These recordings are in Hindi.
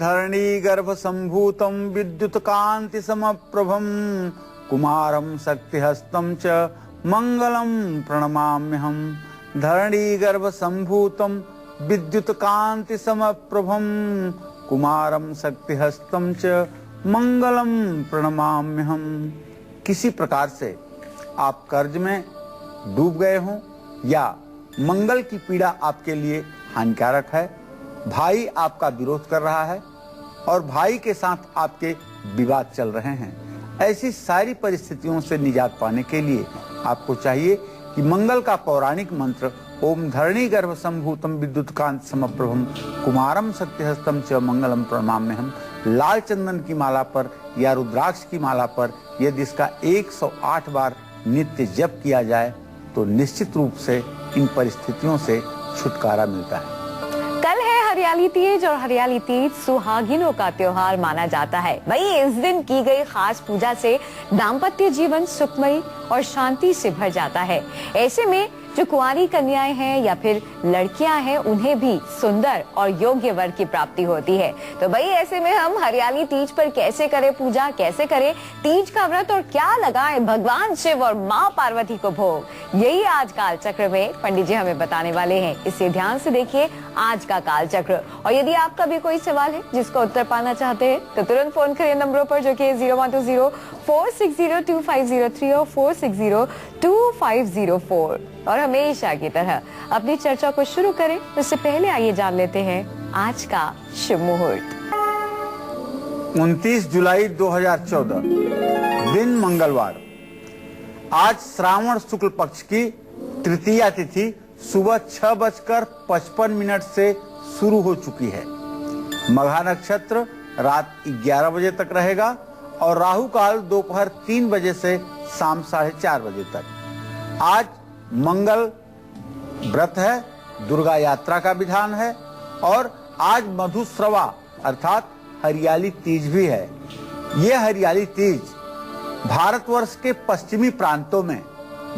धरणी गर्भ संभूतम विद्युत कांति समप्रभम कुमारम शक्तिहस्तं च मंगलम प्रणमाम्यहम्। धरणी गर्भ संभूतम विद्युत कांति समप्रभम कुमारम शक्तिहस्तं च मंगलम प्रणमाम्यहम्। किसी प्रकार से आप कर्ज में डूब गए हों या मंगल की पीड़ा आपके लिए हानिकारक है, भाई आपका विरोध कर रहा है और भाई के साथ आपके विवाद चल रहे हैं, ऐसी सारी परिस्थितियों से निजात पाने के लिए आपको चाहिए कि मंगल का पौराणिक मंत्र ओम धरणी गर्भ संभूतम विद्युत कांत समप्रभम कुमारम शक्तिहस्तं च मंगलम प्रणमाम्यहम् लाल चंदन की माला पर या रुद्राक्ष की माला पर यदि इसका 108 बार नित्य जप किया जाए तो निश्चित रूप से इन परिस्थितियों से छुटकारा मिलता है। कल है हरियाली तीज और हरियाली तीज सुहागिनों का त्योहार माना जाता है। वही इस दिन की गई खास पूजा से दाम्पत्य जीवन सुखमयी और शांति से भर जाता है। ऐसे में जो कुंवारी कन्याएं हैं या फिर लड़कियां हैं उन्हें भी सुंदर और योग्य वर की प्राप्ति होती है। तो भाई ऐसे में हम हरियाली तीज पर कैसे करें पूजा, कैसे करें तीज का व्रत और क्या लगाएं भगवान शिव और माँ पार्वती को भोग, यही आज काल चक्र में पंडित जी हमें बताने वाले हैं। इससे ध्यान से देखिए आज का काल चक्र। और यदि आपका भी कोई सवाल है जिसका उत्तर पाना चाहते हैं तो तुरंत फोन करिए नंबरों पर जो कि 0120-460-2503 और 460-2504 और हमेशा की तरह अपनी चर्चा को शुरू करें उससे पहले आइए जान लेते हैं आज का शुभ मुहूर्त। 29 जुलाई 2014 दिन मंगलवार। आज श्रावण शुक्ल पक्ष की तृतीया तिथि सुबह 6:55 से शुरू हो चुकी है। मघा नक्षत्र रात 11 बजे तक रहेगा और राहु काल दोपहर 3 बजे से शाम 4:30 बजे तक। आज मंगल व्रत है, दुर्गा यात्रा का विधान है और आज मधुश्रवा अर्थात हरियाली तीज भी है। ये हरियाली तीज भारतवर्ष के पश्चिमी प्रांतों में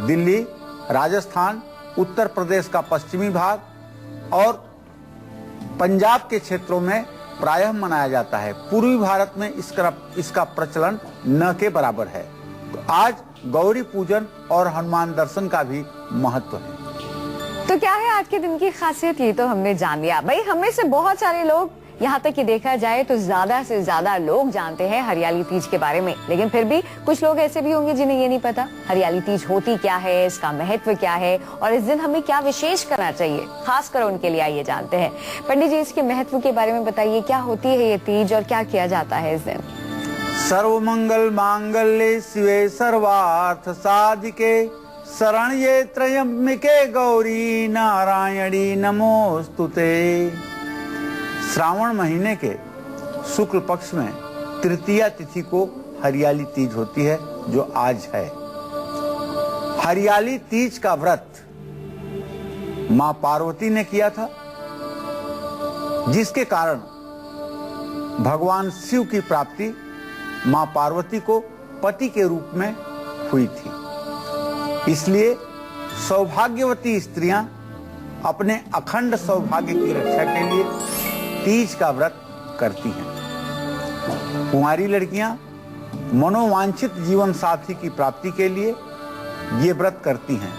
दिल्ली, राजस्थान, उत्तर प्रदेश का पश्चिमी भाग और पंजाब के क्षेत्रों में प्रायः मनाया जाता है। पूर्वी भारत में इसका प्रचलन न के बराबर है। तो आज गौरी पूजन और हनुमान दर्शन का भी महत्व है। तो क्या है आज के दिन की खासियत, ये तो हमने जान लिया। भाई हमें से बहुत सारे लोग, यहाँ तक कि देखा जाए तो ज्यादा से ज्यादा लोग जानते हैं हरियाली तीज के बारे में, लेकिन फिर भी कुछ लोग ऐसे भी होंगे जिन्हें ये नहीं पता हरियाली तीज होती क्या है, इसका महत्व क्या है और इस दिन हमें क्या विशेष करना चाहिए, खासकर उनके लिए आइए जानते हैं। पंडित जी इसके महत्व के बारे में बताइए, क्या होती है ये तीज और क्या किया जाता है इस दिन? सर्वमंगल मांगल्ये शिवे सर्वार्थ साधिके शरण्ये त्र्यंबके गौरी नारायणी नमोस्तुते। श्रावण महीने के शुक्ल पक्ष में तृतीया तिथि को हरियाली तीज होती है जो आज है। हरियाली तीज का व्रत मां पार्वती ने किया था, जिसके कारण भगवान शिव की प्राप्ति मां पार्वती को पति के रूप में हुई थी। इसलिए सौभाग्यवती स्त्रियां अपने अखंड सौभाग्य की रक्षा के लिए तीज का व्रत करती हैं। कुंवारी लड़कियां मनोवांछित जीवन साथी की प्राप्ति के लिए ये व्रत करती हैं।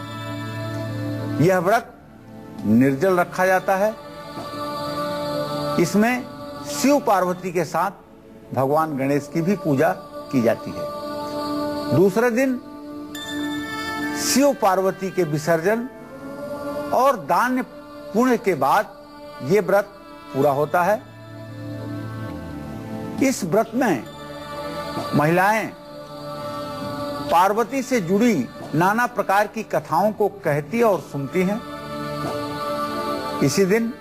यह व्रत निर्जल रखा जाता है। इसमें शिव पार्वती के साथ भगवान गणेश की भी पूजा की जाती है। दूसरे दिन शिव पार्वती के विसर्जन और दान पुण्य के बाद ये व्रत पूरा होता है। इस व्रत में महिलाएं पार्वती से जुड़ी नाना प्रकार की कथाओं को कहती और सुनती हैं। इसी दिन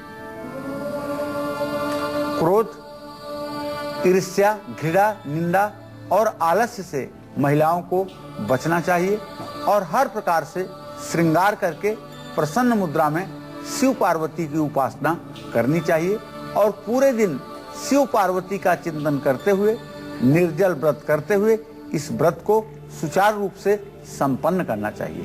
क्रोध, ईर्ष्या, घृणा, निंदा और आलस्य से महिलाओं को बचना चाहिए और हर प्रकार से श्रृंगार करके प्रसन्न मुद्रा में शिव पार्वती की उपासना करनी चाहिए और पूरे दिन शिव पार्वती का चिंतन करते हुए, निर्जल व्रत करते हुए इस व्रत को सुचारू रूप से संपन्न करना चाहिए।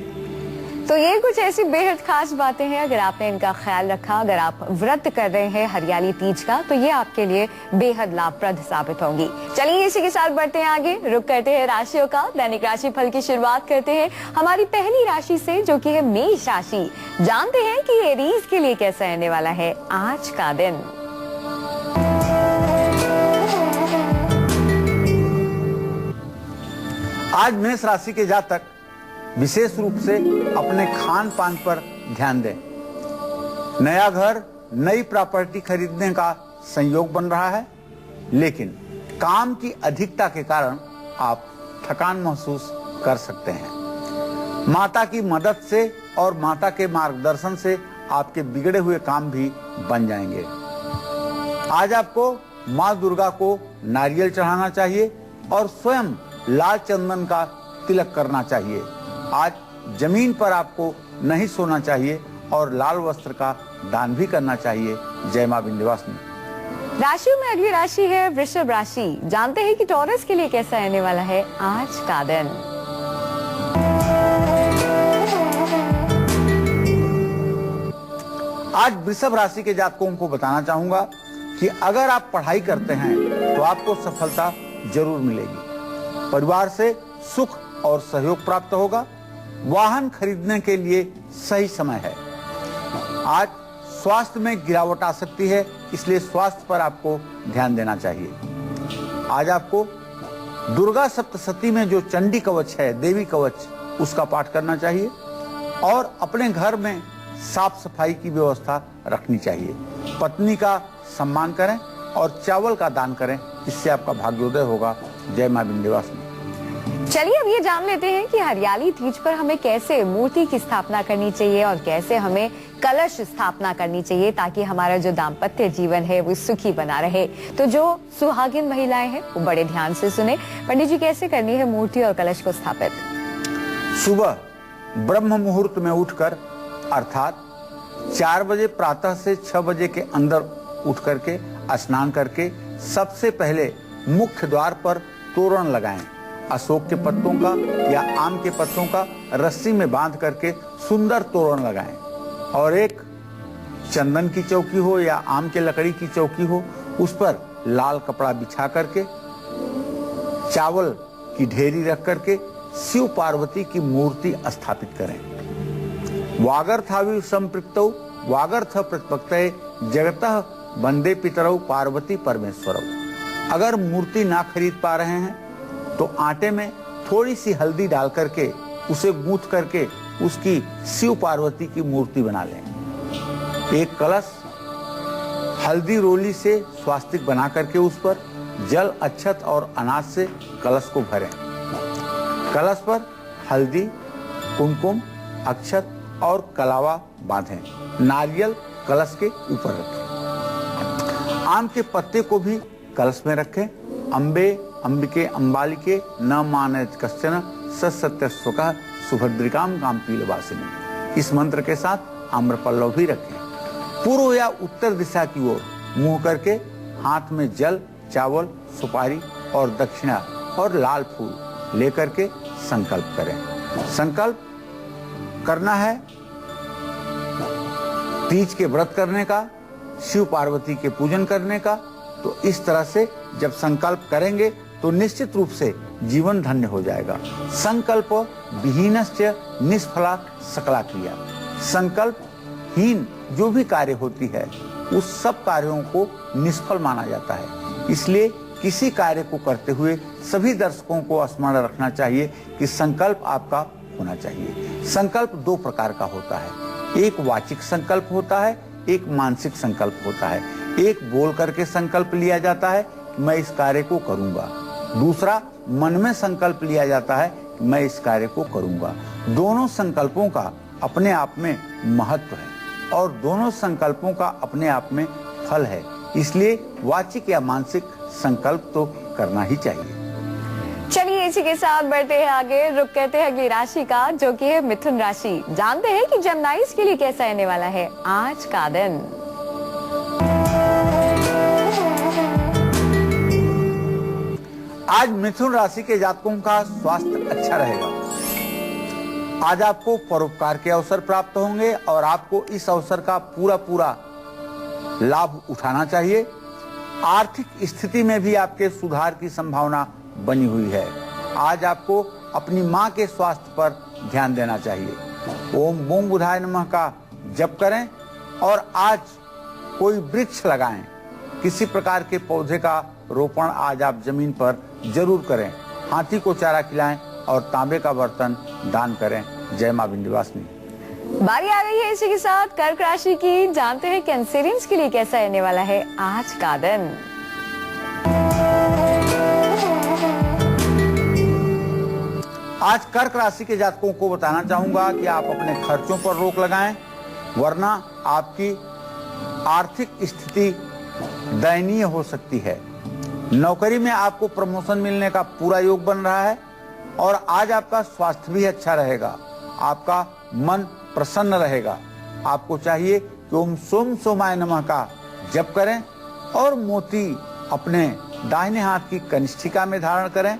तो ये कुछ ऐसी बेहद खास बातें हैं, अगर आपने इनका ख्याल रखा, अगर आप व्रत कर रहे हैं हरियाली तीज का, तो ये आपके लिए बेहद लाभप्रद साबित होंगी। चलिए इसी के साथ बढ़ते हैं आगे, रुक करते हैं राशियों का। दैनिक राशि फल की शुरुआत करते हैं हमारी पहली राशि से, जो कि है मेष राशि। जानते हैं कि एरीज के लिए कैसा रहने वाला है आज का दिन। आज मेष राशि के जातक विशेष रूप से अपने खान पान पर ध्यान दें। नया घर, नई प्रॉपर्टी खरीदने का संयोग बन रहा है, लेकिन काम की अधिकता के कारण आप थकान महसूस कर सकते हैं। माता की मदद से और माता के मार्गदर्शन से आपके बिगड़े हुए काम भी बन जाएंगे। आज आपको माँ दुर्गा को नारियल चढ़ाना चाहिए और स्वयं लाल चंदन का तिलक करना चाहिए। आज जमीन पर आपको नहीं सोना चाहिए और लाल वस्त्र का दान भी करना चाहिए। जय मां विंध्यवासिनी। राशियों में अगली राशि है वृषभ राशि। जानते हैं कि टॉरस के लिए कैसा रहने वाला है आज का दिन। आज वृषभ राशि के जातकों को बताना चाहूंगा कि अगर आप पढ़ाई करते हैं तो आपको सफलता जरूर मिलेगी। परिवार से सुख और सहयोग प्राप्त होगा। वाहन खरीदने के लिए सही समय है। आज स्वास्थ्य में गिरावट आ सकती है, इसलिए स्वास्थ्य पर आपको ध्यान देना चाहिए। आज आपको दुर्गा सप्तशती में जो चंडी कवच है, देवी कवच, उसका पाठ करना चाहिए और अपने घर में साफ सफाई की व्यवस्था रखनी चाहिए। पत्नी का सम्मान करें और चावल का दान करें, इससे आपका भाग्योदय होगा। जय मां विंध्यवासिनी। चलिए अब ये जान लेते हैं कि हरियाली तीज पर हमें कैसे मूर्ति की स्थापना करनी चाहिए और कैसे हमें कलश स्थापना करनी चाहिए, ताकि हमारा जो दाम्पत्य जीवन है वो सुखी बना रहे। तो जो सुहागिन महिलाएं हैं वो बड़े ध्यान से सुने। पंडित जी, कैसे करनी है मूर्ति और कलश को स्थापित? सुबह ब्रह्म मुहूर्त में उठकर, अर्थात 4 बजे प्रातः से 6 बजे के अंदर उठ करके स्नान करके सबसे पहले मुख्य द्वार पर तोरण लगाएं। अशोक के पत्तों का या आम के पत्तों का रस्सी में बांध करके सुंदर तोरण लगाएं और एक चंदन की चौकी हो या आम के लकड़ी की चौकी हो, उस पर लाल कपड़ा बिछा करके चावल की ढेरी रख करके शिव पार्वती की मूर्ति स्थापित करें। वागर्थावि संपृक्तौ वागर्थ प्रतिपक्तये जगतः वंदे पितरौ पार्वती परमेश्वरौ। अगर मूर्ति ना खरीद पा रहे हैं तो आटे में थोड़ी सी हल्दी डाल करके उसे गूंथ करके उसकी शिव पार्वती की मूर्ति बना लें। एक कलश हल्दी रोली से स्वास्तिक बना करके उस पर जल, अक्षत और अनाज से कलश को भरें। कलश पर हल्दी, कुमकुम, अक्षत और कलावा बांधें। नारियल कलश के ऊपर रखें। आम के पत्ते को भी कलश में रखें। अम्बे अंबिके अम्बालिके न मानत कश्चन सत्य स्वकः सुभद्रिकाम काम पीलवासिनी। इस मंत्र के साथ आम्रपल्लव भी रखें। पूर्व या उत्तर दिशा की ओर मुंह करके हाथ में जल, चावल, सुपारी और दक्षिणा और लाल फूल लेकर के संकल्प करें। संकल्प करना है तीज के व्रत करने का, शिव पार्वती के पूजन करने का। तो इस तरह से जब संकल्प करेंगे तो निश्चित रूप से जीवन धन्य हो जाएगा। संकल्प विहीनश्च निष्फला सकला क्रिया। संकल्पहीन जो भी कार्य होती है उस सब कार्यों को निष्फल माना जाता है। इसलिए किसी कार्य को करते हुए सभी दर्शकों को स्मरण रखना चाहिए कि संकल्प आपका होना चाहिए। संकल्प 2 प्रकार का होता है। एक वाचिक संकल्प होता है, एक मानसिक संकल्प होता है। एक बोल करके संकल्प लिया जाता है कि मैं इस कार्य को करूंगा। दूसरा मन में संकल्प लिया जाता है कि मैं इस कार्य को करूंगा। दोनों संकल्पों का अपने आप में महत्व है और दोनों संकल्पों का अपने आप में फल है। इसलिए वाचिक या मानसिक संकल्प तो करना ही चाहिए। चलिए इसी के साथ बढ़ते हैं आगे, रुक कहते हैं अगली राशि का, जो कि है मिथुन राशि। जानते हैं कि जेमिनाइज के लिए कैसा रहने वाला है आज का दिन। आज मिथुन राशि के जातकों का स्वास्थ्य अच्छा रहेगा आज आपको परोपकार के अवसर प्राप्त होंगे और आपको इस अवसर का पूरा लाभ उठाना चाहिए। आर्थिक स्थिति में भी आपके सुधार की संभावना बनी हुई है। आज आपको अपनी मां के स्वास्थ्य पर ध्यान देना चाहिए। ओम बूम बुधाय नमः का जप करें और आज कोई वृक्ष लगाएं। किसी प्रकार के पौधे का रोपण आज आप जमीन पर जरूर करें। हाथी को चारा खिलाएं और तांबे का बर्तन दान करें। जय मां विंध्यवासिनी। बारी आ गई है इसी के साथ कर्क राशि की। जानते हैं कैंसेरियंस के लिए कैसा रहने वाला है आज का दिन। आज कर्क राशि के जातकों को बताना चाहूंगा कि आप अपने खर्चों पर रोक लगाएं, वरना आपकी आर्थिक स्थिति दयनीय हो सकती है। नौकरी में आपको प्रमोशन मिलने का पूरा योग बन रहा है और आज आपका स्वास्थ्य भी अच्छा रहेगा। आपका मन प्रसन्न रहेगा। आपको चाहिए कि ओम सोम सोमाय नमः का जप करें और मोती अपने दाहिने हाथ की कनिष्ठिका में धारण करें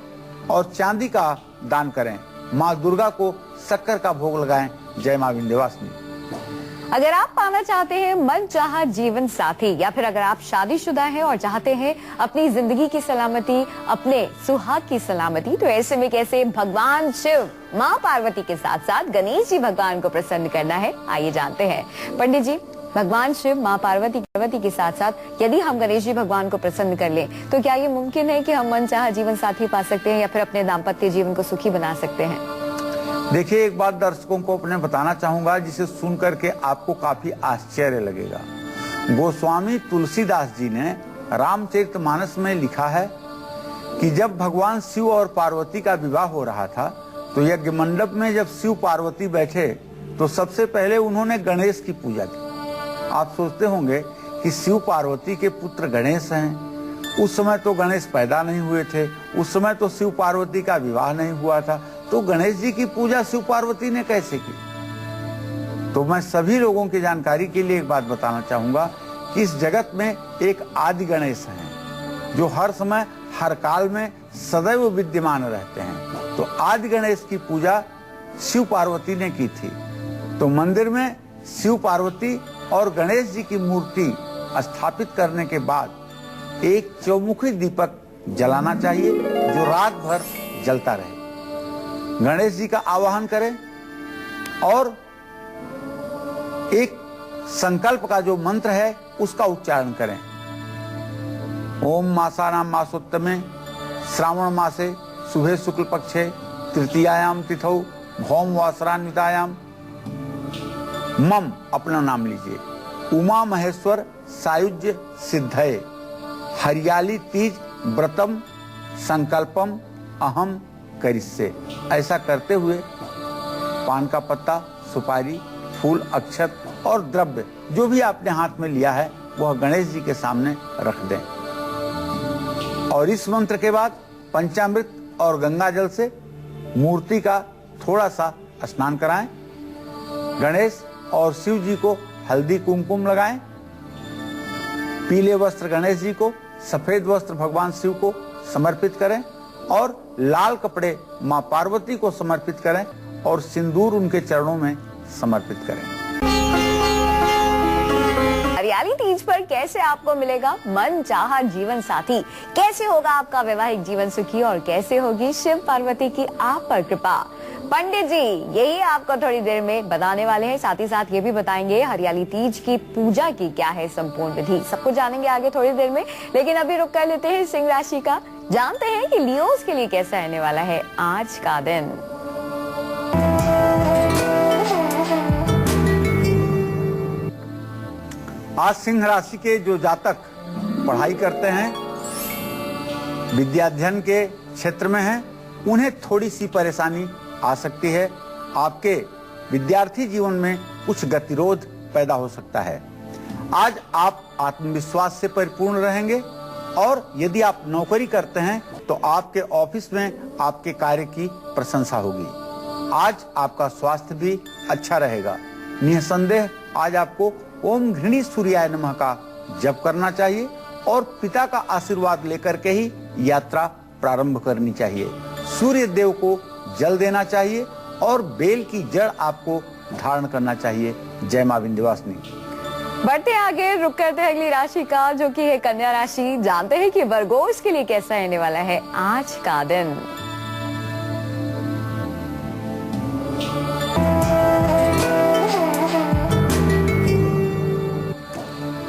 और चांदी का दान करें। माँ दुर्गा को शक्कर का भोग लगाएं। जय माँ विंध्यवासिनी। अगर आप पाना चाहते हैं मनचाहा जीवन साथी या फिर अगर आप शादीशुदा हैं और चाहते हैं अपनी जिंदगी की सलामती, अपने सुहाग की सलामती, तो ऐसे में कैसे भगवान शिव माँ पार्वती के साथ साथ गणेश जी भगवान को प्रसन्न करना है, आइए जानते हैं। पंडित जी, भगवान शिव माँ पार्वती के साथ साथ यदि हम गणेश जी भगवान को प्रसन्न कर लें तो क्या ये मुमकिन है कि हम मनचाहा जीवन साथी पा सकते हैं या फिर अपने दाम्पत्य जीवन को सुखी बना सकते हैं? देखिए, एक बात दर्शकों को अपने बताना चाहूंगा जिसे सुन करके आपको काफी आश्चर्य लगेगा। गोस्वामी तुलसीदास जी ने रामचरितमानस में लिखा है कि जब भगवान शिव और पार्वती का विवाह हो रहा था तो यज्ञ मंडप में जब शिव पार्वती बैठे तो सबसे पहले उन्होंने गणेश की पूजा की। आप सोचते होंगे कि शिव पार्वती के पुत्र गणेश हैं। उस समय तो गणेश पैदा नहीं हुए थे, उस समय तो शिव पार्वती का विवाह नहीं हुआ था, तो गणेश जी की पूजा शिव पार्वती ने कैसे की? तो मैं सभी लोगों की जानकारी के लिए एक बात बताना चाहूंगा कि इस जगत में एक आदि गणेश हैं जो हर समय हर काल में सदैव विद्यमान रहते हैं। तो आदि गणेश की पूजा शिव पार्वती ने की थी। तो मंदिर में शिव पार्वती और गणेश जी की मूर्ति स्थापित करने के बाद एक चौमुखी दीपक जलाना चाहिए जो रात भर जलता रहे। गणेश जी का आवाहन करें और एक संकल्प का जो मंत्र है उसका उच्चारण करें। ओम मासानाम मासोत्तमे श्रावण मासे शुभे शुक्ल पक्षे तृतीयायाम तिथौ भौम वासरान्वितायाम मम, अपना नाम लीजिए, उमा महेश्वर सायुज्य सिद्धये हरियाली तीज व्रतम संकल्पम अहम करिष्ये। ऐसा करते हुए पान का पत्ता, सुपारी, फूल, अक्षत और द्रव्य जो भी आपने हाथ में लिया है वह गणेश जी के सामने रख दें और इस मंत्र के बाद पंचामृत और गंगा जल से मूर्ति का थोड़ा सा स्नान कराएं। गणेश और शिव जी को हल्दी कुमकुम लगाएं। पीले वस्त्र गणेश जी को, सफेद वस्त्र भगवान शिव को समर्पित करें और लाल कपड़े मां पार्वती को समर्पित करें और सिंदूर उनके चरणों में समर्पित करें। हरियाली तीज पर कैसे आपको मिलेगा मनचाहा जीवन साथी, कैसे होगा आपका वैवाहिक जीवन सुखी और कैसे होगी शिव पार्वती की आप पर कृपा, पंडित जी यही आपको थोड़ी देर में बताने वाले हैं। साथ ही साथ ये भी बताएंगे हरियाली तीज की पूजा की क्या है संपूर्ण विधि, सब कुछ जानेंगे आगे थोड़ी देर में। लेकिन अभी रुक कर लेते हैं सिंह राशि का। जानते हैं कि लियोस के लिए कैसा रहने वाला है आज का दिन। आज सिंह राशि के जो जातक पढ़ाई करते हैं, विद्याध्ययन के क्षेत्र में हैं, उन्हें थोड़ी सी परेशानी आ सकती है। आपके विद्यार्थी जीवन में कुछ गतिरोध पैदा हो सकता है। आज आप आत्मविश्वास से परिपूर्ण रहेंगे और यदि आप नौकरी करते हैं तो आपके ऑफिस में आपके कार्य की प्रशंसा होगी। आज आपका स्वास्थ्य भी अच्छा रहेगा। निसंदेह आज आपको ओम घृणी सूर्याय नमः का जप करना चाहिए और पिता का आशीर्वाद लेकर के ही यात्रा प्रारंभ करनी चाहिए। सूर्य देव को जल देना चाहिए और बेल की जड़ आपको धारण करना चाहिए। जय मां विंध्यवासिनी। बढ़ते आगे, रुक करते हैं अगली राशि का, जो कि है कन्या राशि। जानते हैं कि वर्गोस के लिए कैसा रहने वाला है आज का दिन।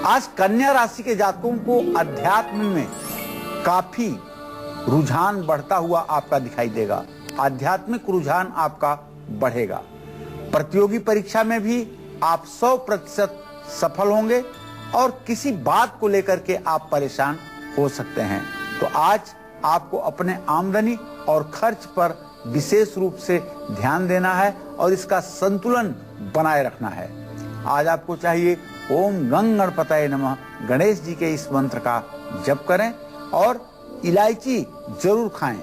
आज कन्या राशि के जातकों को अध्यात्म में काफी रुझान बढ़ता हुआ आपका दिखाई देगा। आध्यात्मिक रुझान आपका बढ़ेगा। प्रतियोगी परीक्षा में भी आप 100% सफल होंगे और किसी बात को लेकर के आप परेशान हो सकते हैं। तो आज आपको अपने आमदनी और खर्च पर विशेष रूप से ध्यान देना है और इसका संतुलन बनाए रखना है। आज आपको चाहिए ओम गंग गणपतये नमः गणेश जी के इस मंत्र का जप करें और इलायची जरूर खाएं।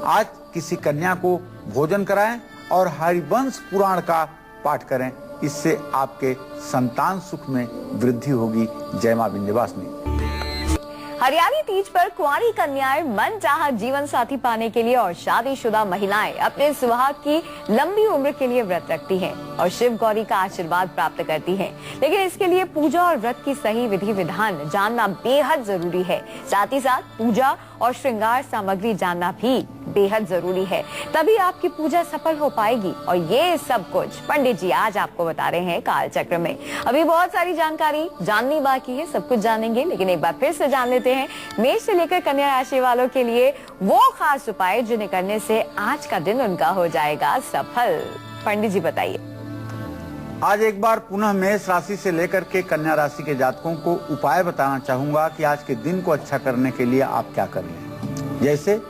आज किसी कन्या को भोजन कराएं और हरिवंश पुराण का पाठ करें। इससे आपके संतान सुख में वृद्धि होगी। जय मां विंध्यवासिनी। हरियाली तीज पर कुंवारी कन्याएं मनचाहा जीवन साथी पाने के लिए और शादीशुदा महिलाएं अपने सुहाग की लंबी उम्र के लिए व्रत रखती हैं और शिव गौरी का आशीर्वाद प्राप्त करती हैं। लेकिन इसके लिए पूजा और व्रत की सही विधि विधान जानना बेहद जरूरी है। साथ ही साथ पूजा और श्रृंगार सामग्री जानना भी बेहद जरूरी है, तभी आपकी पूजा सफल हो पाएगी। और ये सब कुछ पंडित जी आज आपको बता रहे हैं काल चक्र में। अभी बहुत सारी जानकारी जाननी बाकी है, सब कुछ जानेंगे, लेकिन एक बार फिर से जान लेते हैं मेष से लेकर कन्या राशि वालों के लिए वो खास उपाय जिन्हें करने से आज का दिन उनका हो जाएगा सफल। पंडित जी बताइए। आज एक बार पुनः मेष राशि से लेकर के कन्या राशि के जातकों को उपाय बताना चाहूंगा कि आज के दिन को अच्छा करने के लिए आप क्या कर लें। जैसे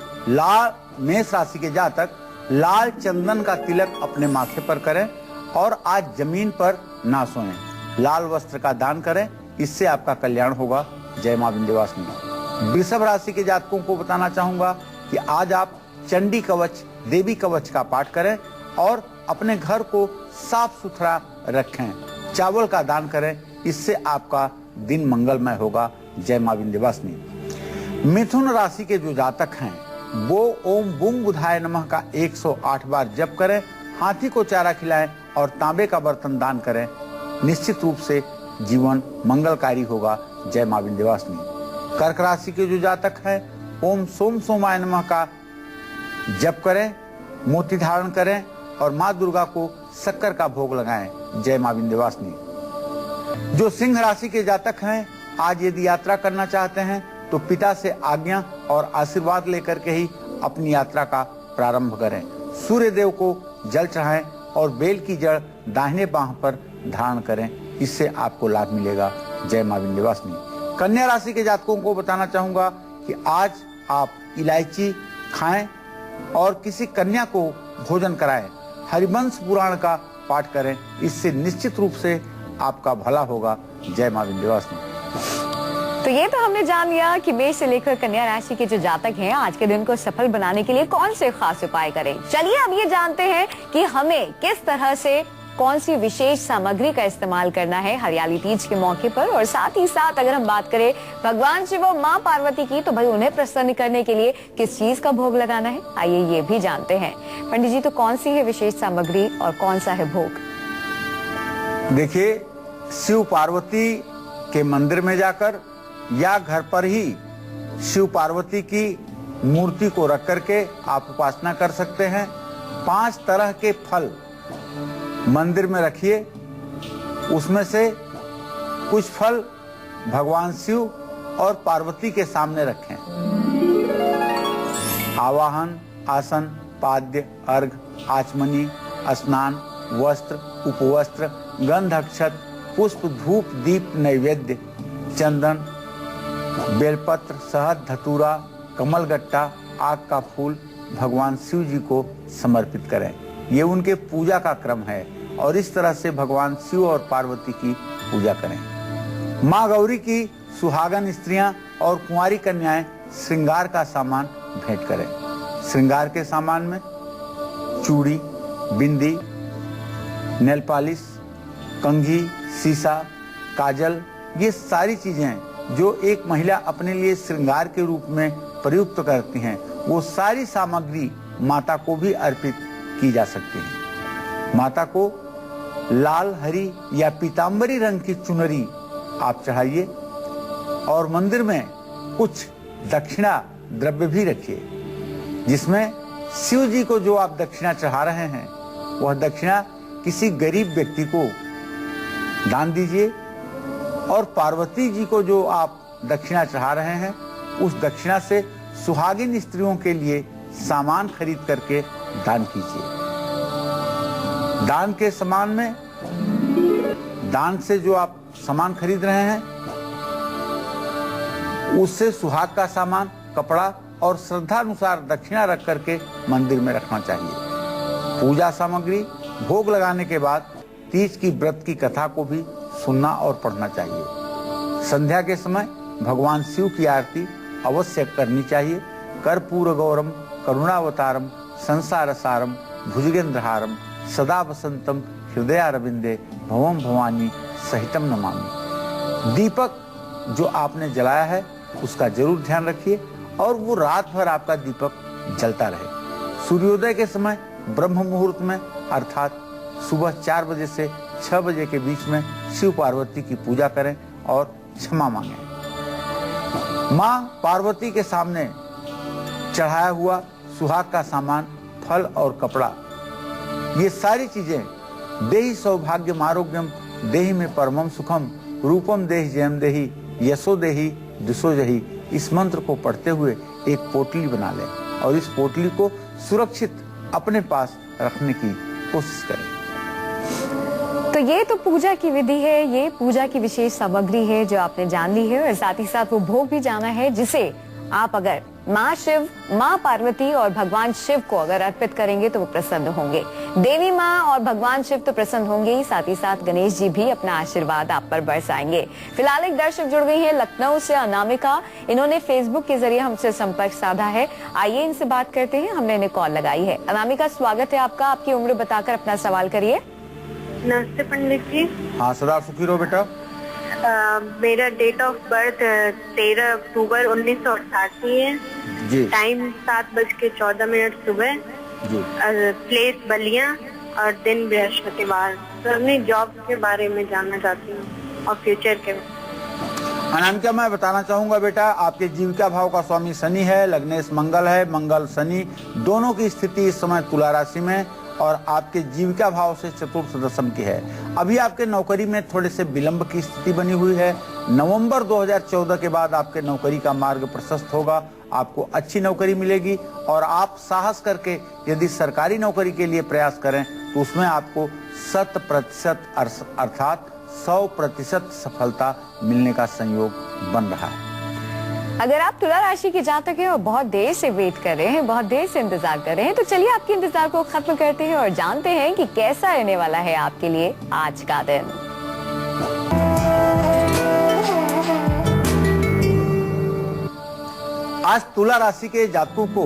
मेष राशि के जातक लाल चंदन का तिलक अपने माथे पर करें और आज जमीन पर ना सोएं। लाल वस्त्र का दान करें, इससे आपका कल्याण होगा। जय मां विंध्यवासिनी। वृषभ राशि के जातकों को बताना चाहूंगा कि आज आप चंडी कवच, देवी कवच का पाठ करें और अपने घर को साफ सुथरा रखें। चावल का दान करें, इससे आपका दिन मंगलमय होगा। जय मां विंध्यवासिनी। मिथुन राशि के जो जातक हैं वो ओम बुंग बुधाय नमः का 108 बार जप करें, हाथी को चारा खिलाएं और तांबे का बर्तन दान करें। निश्चित रूप से जीवन मंगलकारी होगा। जय मां विंध्यवासिनी। कर्क राशि के जो जातक हैं ओम सोम सोमाय नमः का जप करें, मोती धारण करें और मां दुर्गा को शक्कर का भोग लगाएं। जय मां विंध्यवासिनी। जो सिंह राशि के जातक हैं आज यदि यात्रा करना चाहते हैं तो पिता से आज्ञा और आशीर्वाद लेकर के ही अपनी यात्रा का प्रारंभ करें। सूर्य देव को जल चढ़ाएं और बेल की जड़ दाहिने बांह पर धारण करें, इससे आपको लाभ मिलेगा। जय मां विंध्यवासिनी। कन्या राशि के जातकों को बताना चाहूंगा कि आज आप इलायची खाएं और किसी कन्या को भोजन कराएं। हरिवंश पुराण का पाठ करें, इससे निश्चित रूप से आपका भला होगा। जय मां विंध्यवासिनी। तो ये तो हमने जान लिया कि मेष से लेकर कन्या राशि के जो जातक हैं आज के दिन को सफल बनाने के लिए कौन से खास उपाय करें। चलिए अब ये जानते हैं कि हमें किस तरह से कौन सी विशेष सामग्री का इस्तेमाल करना है हरियाली तीज के मौके पर। और साथ ही साथ अगर हम बात करें भगवान शिव और मां पार्वती की, तो भाई उन्हें प्रसन्न करने के लिए किस चीज का भोग लगाना है, आइए ये भी जानते हैं। पंडित जी, तो कौन सी है विशेष सामग्री और कौन सा है भोग? देखिए, शिव पार्वती के मंदिर में जाकर या घर पर ही शिव पार्वती की मूर्ति को रख करके आप उपासना कर सकते हैं। 5 तरह के फल मंदिर में रखिए, उसमें से कुछ फल भगवान शिव और पार्वती के सामने रखें। आवाहन, आसन, पाद्य, अर्घ, आचमनी, स्नान, वस्त्र, उपवस्त्र, गंध, अक्षत, पुष्प, धूप, दीप, नैवेद्य, चंदन, बेलपत्र, शहद, धतूरा, कमलगट्टा, आग का फूल भगवान शिव जी को समर्पित करें। ये उनके पूजा का क्रम है और इस तरह से भगवान शिव और पार्वती की पूजा करें। माँ गौरी की सुहागन स्त्रियां और कुंवारी कन्याएं श्रृंगार का सामान भेंट करें। श्रृंगार के सामान में चूड़ी, बिंदी, नेल पॉलिश, कंघी, शीशा, काजल, ये सारी चीजें जो एक महिला अपने लिए श्रृंगार के रूप में प्रयुक्त करती हैं, वो सारी सामग्री माता को भी अर्पित की जा सकती है। माता को लाल, हरी या पीतांबरी रंग की चुनरी आप चढ़ाइए और मंदिर में कुछ दक्षिणा द्रव्य भी रखिए, जिसमें शिव जी को जो आप दक्षिणा चढ़ा रहे हैं वह दक्षिणा किसी गरीब व्यक्ति को दान दीजिए और पार्वती जी को जो आप दक्षिणा चढ़ा रहे हैं उस दक्षिणा से सुहागिन स्त्रियों के लिए सामान खरीद करके दान कीजिए। दान के सामान में, दान से जो आप सामान खरीद रहे हैं उससे सुहाग का सामान, कपड़ा और श्रद्धानुसार दक्षिणा रख करके मंदिर में रखना चाहिए। पूजा सामग्री भोग लगाने के बाद तीज की व्रत की कथा को भी सुनना और पढ़ना चाहिए। संध्या के समय भगवान शिव की आरती अवश्य करनी चाहिए। कर्पूर गौरम करुणावतारम संसार सारम भुजगेंद्रहारम सदा वसंतम हृदयारविंदे भवम भवानी सहितम नमामि। दीपक जो आपने जलाया है उसका जरूर ध्यान रखिए और वो रात भर आपका दीपक जलता रहे। सूर्योदय के समय ब्रह्म मुहूर्त में अर्थात सुबह 4 बजे से 6 बजे के बीच में शिव पार्वती की पूजा करें और क्षमा मांगें। माँ पार्वती के सामने चढ़ाया हुआ सुहाग का सामान, फल और कपड़ा, ये सारी चीजें देहि सौभाग्यम आरोग्यम देहि में परमम सुखम रूपम देहि जयम देहि यशो देहि दिशो जहि, इस मंत्र को पढ़ते हुए एक पोटली बना लें और इस पोटली को सुरक्षित अपने पास रखने की कोशिश करें। तो ये तो पूजा की विधि है, ये पूजा की विशेष सामग्री है जो आपने जान ली है और साथ ही साथ वो भोग भी जाना है जिसे आप अगर माँ शिव, माँ पार्वती और भगवान शिव को अगर अर्पित करेंगे तो वो प्रसन्न होंगे। देवी माँ और भगवान शिव तो प्रसन्न होंगे ही, साथ ही साथ गणेश जी भी अपना आशीर्वाद आप पर बरसाएंगे। फिलहाल एक दर्शक जुड़ गई है लखनऊ से, अनामिका। इन्होंने फेसबुक के जरिए हमसे संपर्क साधा है। आइए इनसे बात करते हैं, हमने इन्हें कॉल लगाई है। अनामिका, स्वागत है आपका। आपकी उम्र बताकर अपना सवाल करिए। नमस्ते पंडित जी। हाँ, सदा सुखी रहो बेटा। मेरा डेट ऑफ बर्थ 13 अक्टूबर 1988 है जी। टाइम 7:14 सुबह जी। प्लेस बलिया और दिन बृहस्पतिवार। तो अपनी जॉब के बारे में जानना चाहती हूँ और फ्यूचर के। अनामिका, मैं बताना चाहूंगा बेटा, आपके जीविका भाव का स्वामी शनि है, लग्नेश मंगल है, मंगल शनि दोनों की स्थिति इस समय तुला राशि में और आपके जीविका भाव से चतुर्थ दशम की है। अभी आपके नौकरी में थोड़े से विलंब की स्थिति बनी हुई है। नवंबर 2014 के बाद आपके नौकरी का मार्ग प्रशस्त होगा, आपको अच्छी नौकरी मिलेगी और आप साहस करके यदि सरकारी नौकरी के लिए प्रयास करें तो उसमें आपको 100% अर्थात 100% सफलता मिलने का संयोग बन रहा है। अगर आप तुला राशि के जातक हैं और बहुत देर से वेट कर रहे हैं, बहुत देर से इंतजार कर रहे हैं, तो चलिए आपके इंतजार को खत्म करते हैं और जानते हैं कि कैसा रहने वाला है आपके लिए आज का दिन। आज तुला राशि के जातकों को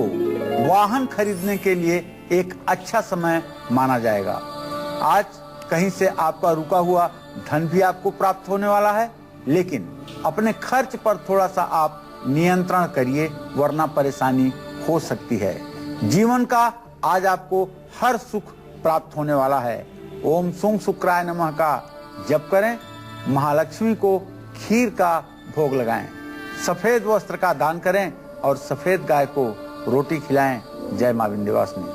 वाहन खरीदने के लिए एक अच्छा समय माना जाएगा। आज कहीं से आपका रुका हुआ धन भी आपको प्राप्त होने वाला है, लेकिन अपने खर्च पर थोड़ा सा आप नियंत्रण करिए वरना परेशानी हो सकती है। जीवन का आज आपको हर सुख प्राप्त होने वाला है। ओम सुं शुक्राय नमः का जप करें, महालक्ष्मी को खीर का भोग लगाएं, सफेद वस्त्र का दान करें और सफेद गाय को रोटी खिलाएं। जय मां विंध्यवासिनी।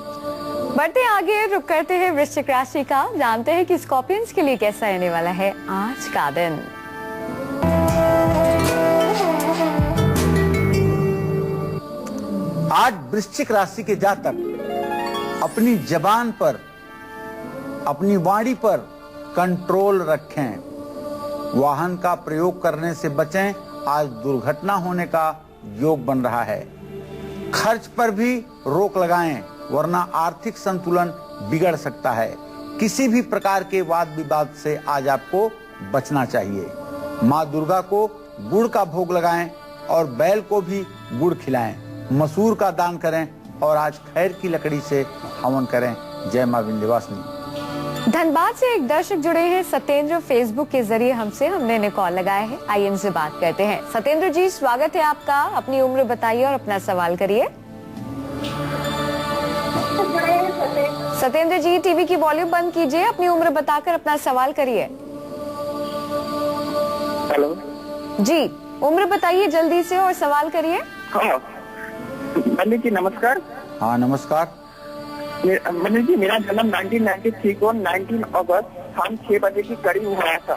बढ़ते आगे, रुक करते हैं वृश्चिक राशि का, जानते हैं कि स्कॉर्पियंस के लिए कैसा रहने वाला है आज का दिन। आज वृश्चिक राशि के जातक अपनी जबान पर, अपनी वाणी पर कंट्रोल रखें। वाहन का प्रयोग करने से बचें, आज दुर्घटना होने का योग बन रहा है। खर्च पर भी रोक लगाएं वरना आर्थिक संतुलन बिगड़ सकता है। किसी भी प्रकार के वाद विवाद से आज आपको बचना चाहिए। माँ दुर्गा को गुड़ का भोग लगाएं और बैल को भी गुड़ खिलाएं। मसूर का दान करें और आज खैर की लकड़ी से हवन करें। जय मां विंध्यवासिनी। धनबाद से एक दर्शक जुड़े हैं सत्येंद्र, फेसबुक के जरिए हमसे, हमने इन्हें कॉल लगाया है। आइए इनसे बात करते हैं। सत्येंद्र जी, स्वागत है आपका। अपनी उम्र बताइए और अपना सवाल करिए। सत्येंद्र जी, टीवी की वॉल्यूम बंद कीजिए, अपनी उम्र बताकर अपना सवाल करिए। हेलो जी, उम्र बताइए जल्दी से और सवाल करिए। हाँ पंडित जी नमस्कार। हाँ नमस्कार। पंडित जी मेरा जन्म 1993 को 19 अगस्त शाम 6 बजे के करीब हुआ था।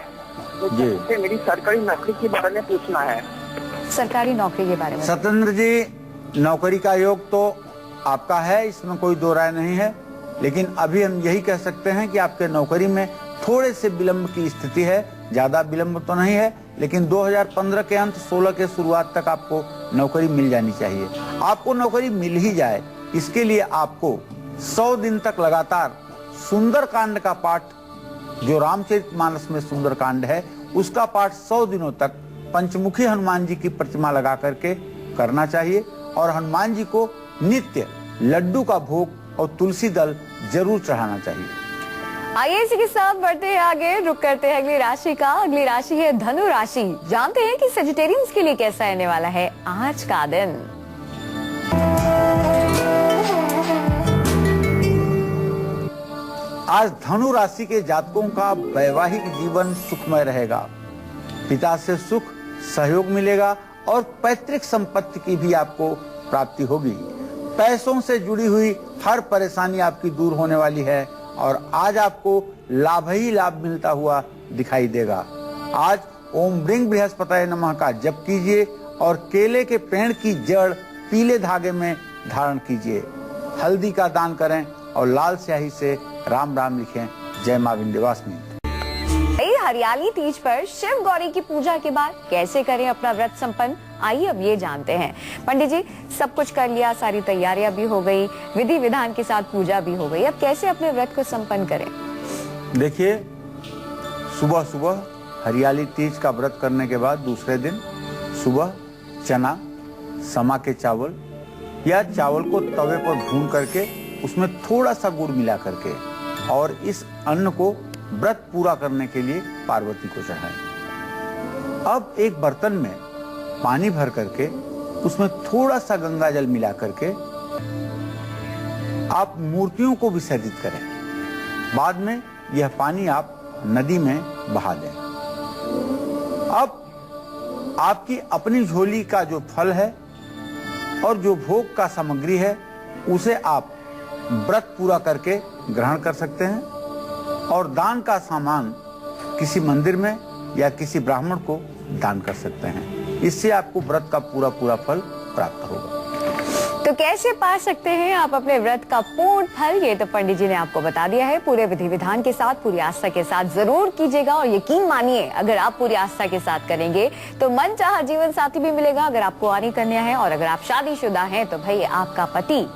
जी। मुझसे मेरी सरकारी नौकरी के बारे में पूछना है। सरकारी नौकरी के बारे में। सत्येंद्र जी, नौकरी का योग तो आपका है, इसमें कोई दो राय नहीं है, लेकिन अभी हम यही कह सकते हैं कि आपके नौकरी में थोड़े से विलंब की स्थिति है। ज्यादा विलंब तो नहीं है, लेकिन 2015 के अंत 16 के शुरुआत तक आपको नौकरी मिल जानी चाहिए। आपको नौकरी मिल ही जाए, इसके लिए आपको 100 दिन तक लगातार सुंदर कांड का पाठ, जो रामचरितमानस में सुंदर कांड है, उसका पाठ 100 दिनों तक पंचमुखी हनुमान जी की प्रतिमा लगा करके करना चाहिए। और हनुमान जी को नित्य लड्डू का भोग और तुलसी दल जरूर चढ़ाना चाहिए। आइए इसी के साथ बढ़ते हैं आगे, रुक करते हैं अगली राशि का। अगली राशि है धनु राशि। जानते हैं कि सेजिटेरियंस के लिए कैसा रहने वाला है आज का दिन। आज धनु राशि के जातकों का वैवाहिक जीवन सुखमय रहेगा। पिता से सुख, सहयोग मिलेगा और पैतृक संपत्ति की भी आपको प्राप्ति होगी। पैसों से जुड़ी हुई हर परेशानी आपकी दूर होने वाली है और आज आपको लाभ ही लाभ मिलता हुआ दिखाई देगा। आज ओम ब्रिंग बृहस्पतये नमः का जप कीजिए और केले के पेड़ की जड़ पीले धागे में धारण कीजिए। हल्दी का दान करें और लाल स्याही से राम राम लिखें। जय मां विंध्यवासिनी। हरियाली तीज पर शिव गौरी की पूजा के बाद कैसे करें अपना व्रत संपन्न, आइए अब ये जानते हैं। पंडित जी, सब कुछ कर लिया, सारी तैयारियां भी हो गई, विधि विधान के साथ पूजा भी हो गई, अब कैसे अपने व्रत को संपन्न करें? देखिए, सुबह सुबह हरियाली तीज का व्रत करने के बाद दूसरे दिन सुबह चना, समा के चावल या चावल को तवे पर भून करके उसमें थोड़ा सा गुड़ मिला करके और इस अन्न को व्रत पूरा करने के लिए पार्वती को चढ़ाएं। अब एक बर्तन में पानी भर करके उसमें थोड़ा सा गंगा जल मिला करके आप मूर्तियों को विसर्जित करें। बाद में यह पानी आप नदी में बहा दें। अब आपकी अपनी झोली का जो फल है और जो भोग का सामग्री है उसे आप व्रत पूरा करके ग्रहण कर सकते हैं और दान का सामान किसी मंदिर में या किसी ब्राह्मण को दान कर सकते हैं। इससे आपको व्रत का पूरा पूरा फल प्राप्त होगा। तो कैसे पा सकते हैं आप अपने व्रत का पूर्ण फल, ये तो पंडित जी ने आपको बता दिया है। पूरे विधि विधान के साथ, पूरी आस्था के साथ जरूर कीजिएगा और यकीन मानिए, अगर आप पूरी आस्था के साथ करेंगे तो मन चाहा जीवन साथी भी मिलेगा। अगर आपको आनी कन्या है और अगर आप शादीशुदा हैं तो भाई आपका पति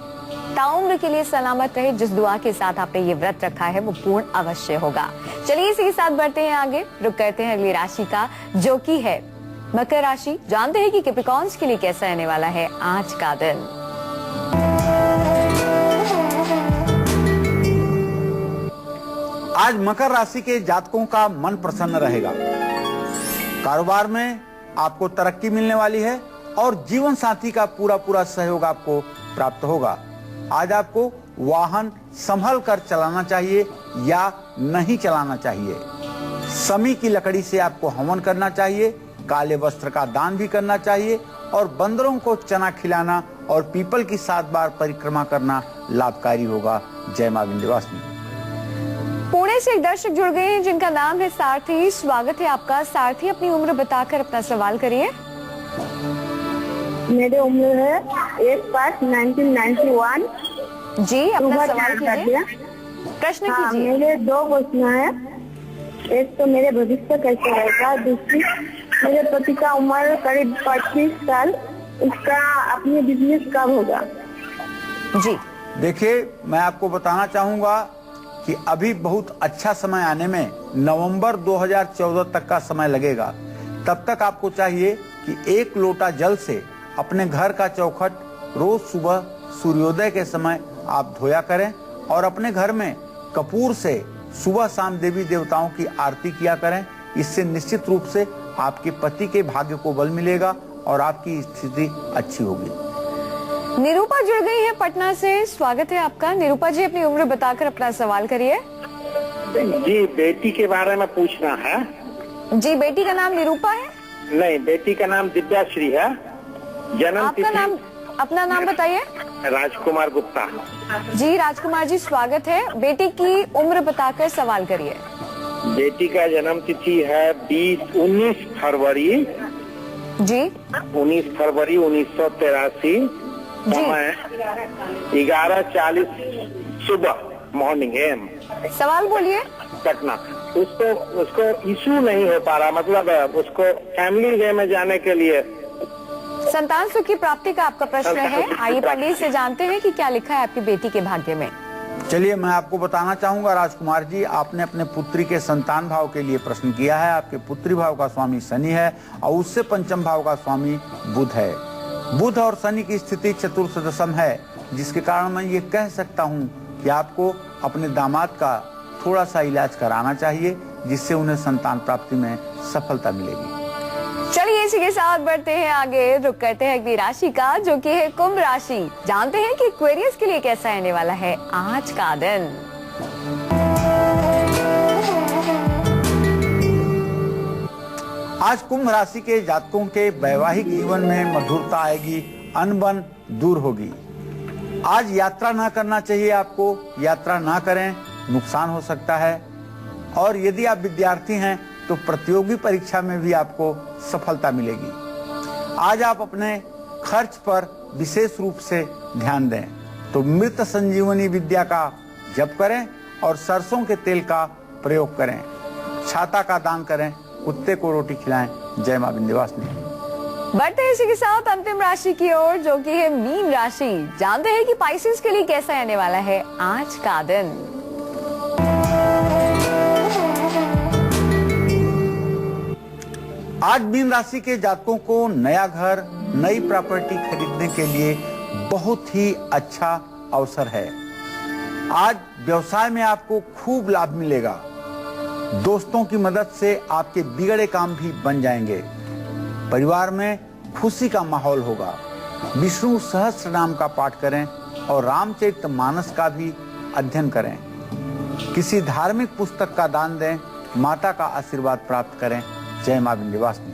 ताउम्र के लिए सलामत रहे। जिस दुआ के साथ आपने ये व्रत रखा है वो पूर्ण अवश्य होगा। चलिए इसी के साथ बढ़ते हैं आगे, रुक करते हैं अगली राशि का, जो कि है मकर राशि। जानते हैं कि कैप्रिकॉर्न्स के लिए कैसा रहने वाला है आज का दिन। आज मकर राशि के जातकों का मन प्रसन्न रहेगा। कारोबार में आपको तरक्की मिलने वाली है और जीवन साथी का पूरा पूरा सहयोग आपको प्राप्त होगा। आज आपको वाहन संभल कर चलाना चाहिए या नहीं चलाना चाहिए। समी की लकड़ी से आपको हवन करना चाहिए, काले वस्त्र का दान भी करना चाहिए और बंदरों को चना खिलाना और पीपल की 7 बार परिक्रमा करना लाभकारी होगा। जय मां विंध्यवासिनी। पुणे से एक दर्शक जुड़ गए हैं जिनका नाम है सारथी। स्वागत है आपका। सारथी, अपनी उम्र बताकर अपना सवाल करिए। मेरी उम्र है 1/5/1991। जी, अपना सवाल कीजिए, प्रश्न हाँ, कीजिए। मेरे 2 प्रश्न है। एक तो मेरे भविष्य कैसे रहेगा, दूसरी मेरे पति का उम्र करीब 25 साल, उसका अपनी बिजनेस कब होगा? जी देखिए, मैं आपको बताना चाहूंगा कि अभी बहुत अच्छा समय आने में नवंबर 2014 तक का समय लगेगा। तब तक आपको चाहिए कि 1 लोटा जल से अपने घर का चौखट रोज सुबह सूर्योदय के समय आप धोया करें और अपने घर में कपूर से सुबह शाम देवी देवताओं की आरती किया करें। इससे निश्चित रूप से आपके पति के भाग्य को बल मिलेगा और आपकी स्थिति अच्छी होगी। निरूपा जुड़ गई है पटना से, स्वागत है आपका। निरूपा जी, अपनी उम्र बताकर अपना सवाल करिए। जी, बेटी के बारे में पूछना है। जी, बेटी का नाम निरूपा है? नहीं, बेटी का नाम दिव्याश्री है। जन्म आपका नाम, अपना नाम बताइए। राजकुमार गुप्ता। जी राजकुमार जी, स्वागत है। बेटी की उम्र बताकर सवाल करिए। बेटी का जन्म तिथि है 19 फरवरी जी 19 फरवरी 1983। समय 11:40 सुबह, मॉर्निंग एम। सवाल बोलिए। पटना। उसको इशू नहीं हो पा रहा, मतलब उसको फैमिली वे में जाने के लिए। संतान सुख की प्राप्ति का आपका प्रश्न है। आइए पंडित से जानते हैं कि क्या लिखा है आपकी बेटी के भाग्य में। चलिए, मैं आपको बताना चाहूंगा राजकुमार जी, आपने अपने पुत्री के संतान भाव के लिए प्रश्न किया है। आपके पुत्री भाव का स्वामी शनि है और उससे पंचम भाव का स्वामी बुध है। बुध और शनि की स्थिति चतुर्थ दशम है, जिसके कारण मैं ये कह सकता हूँ कि आपको अपने दामाद का थोड़ा सा इलाज कराना चाहिए, जिससे उन्हें संतान प्राप्ति में सफलता मिलेगी। चलिए इसी के साथ बढ़ते हैं आगे, रुक करते हैं अगली राशि का, जो कि है कुंभ राशि। जानते हैं कि एक्वेरियस के लिए कैसा रहने वाला है आज का दिन। आज कुंभ राशि के जातकों के वैवाहिक जीवन में मधुरता आएगी, अनबन दूर होगी। आज यात्रा ना करना चाहिए आपको, यात्रा ना करें, नुकसान हो सकता है। और यदि आप विद्यार्थी हैं तो प्रतियोगी परीक्षा में भी आपको सफलता मिलेगी। आज आप अपने खर्च पर विशेष रूप से ध्यान दें, तो मृत संजीवनी विद्या का जप करें और सरसों के तेल का प्रयोग करें। छाता का दान करें, कुत्ते को रोटी खिलाएं। जय मां विंध्यवासिनी। बढ़ते हैं इसी के साथ अंतिम राशि की ओर, जो कि है मीन राशि। जानते हैं कि पाइसेस के लिए कैसा रहने वाला है आज का दिन। आज मीन राशि के जातकों को नया घर, नई प्रॉपर्टी खरीदने के लिए बहुत ही अच्छा अवसर है। आज व्यवसाय में आपको खूब लाभ मिलेगा। दोस्तों की मदद से आपके बिगड़े काम भी बन जाएंगे। परिवार में खुशी का माहौल होगा। विष्णु सहस्त्र नाम का पाठ करें और रामचरितमानस का भी अध्ययन करें। किसी धार्मिक पुस्तक का दान दें, माता का आशीर्वाद प्राप्त करें। जय मां विंध्यवासिनी।